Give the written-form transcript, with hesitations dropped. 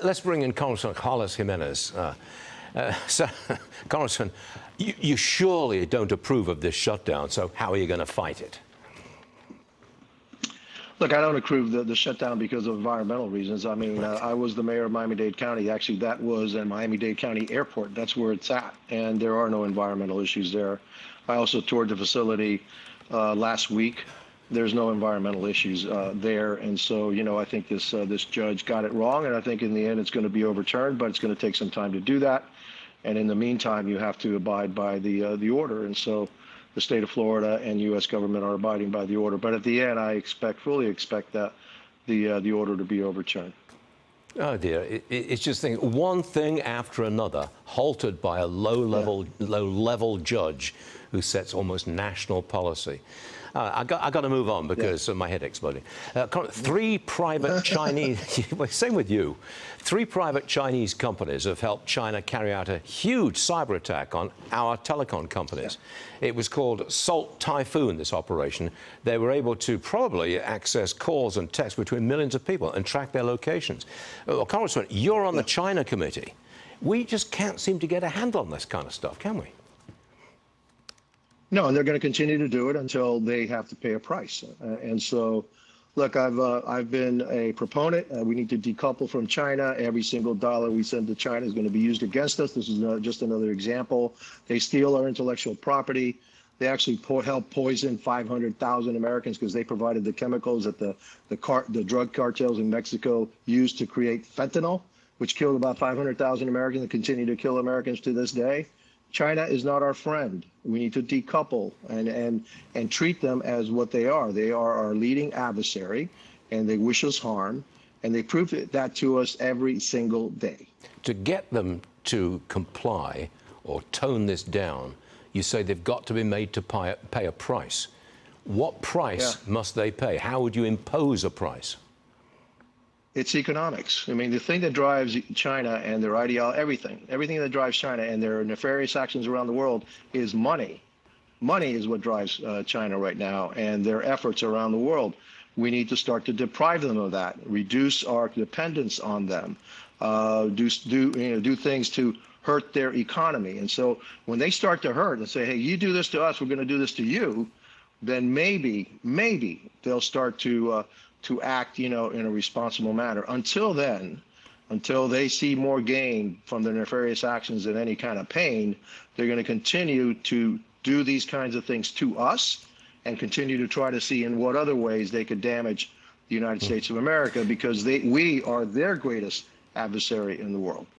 Let's bring in Congressman Carlos Gimenez. Congressman, you surely don't approve of this shutdown, so how are you going to fight it? Look, I don't approve the shutdown because of environmental reasons. I mean, I was the mayor of Miami-Dade County. Actually, that was at Miami-Dade County Airport. That's where it's at, and there are no environmental issues there. I also toured the facility last week. There's no environmental issues there, and so I think this judge got it wrong, and I think in the end it's going to be overturned, but it's going to take some time to do that. And in the meantime, you have to abide by the order, and so the state of Florida and U.S. government are abiding by the order. But at the end, I fully expect that the order to be overturned. Oh dear, it's just one thing after another, halted by a low-level judge who sets almost national policy. I got to move on because my head exploding. Three private Chinese, same with you, three private Chinese companies have helped China carry out a huge cyber attack on our telecom companies. Yeah. It was called Salt Typhoon, this operation. They were able to probably access calls and texts between millions of people and track their locations. Congressman, you're on the China committee. We just can't seem to get a handle on this kind of stuff, can we? No, and they're going to continue to do it until they have to pay a price. And so, look, I've been a proponent. We need to decouple from China. Every single dollar we send to China is going to be used against us. This is just another example. They steal our intellectual property. They actually help poison 500,000 Americans because they provided the chemicals that the drug cartels in Mexico used to create fentanyl, which killed about 500,000 Americans and continue to kill Americans to this day. China is not our friend. We need to decouple and treat them as what they are. They are our leading adversary, and they wish us harm, and they prove that to us every single day. To get them to comply or tone this down, you say they've got to be made to pay a price. What price must they pay? How would you impose a price? It's economics. I mean, the thing that drives China and their ideology, everything that drives China and their nefarious actions around the world is money. Money is what drives China right now and their efforts around the world. We need to start to deprive them of that, reduce our dependence on them, do things to hurt their economy. And so when they start to hurt and say, hey, you do this to us, we're going to do this to you, then maybe they'll start to act, in a responsible manner. Until then, until they see more gain from their nefarious actions than any kind of pain, they're going to continue to do these kinds of things to us and continue to try to see in what other ways they could damage the United States of America, because we are their greatest adversary in the world.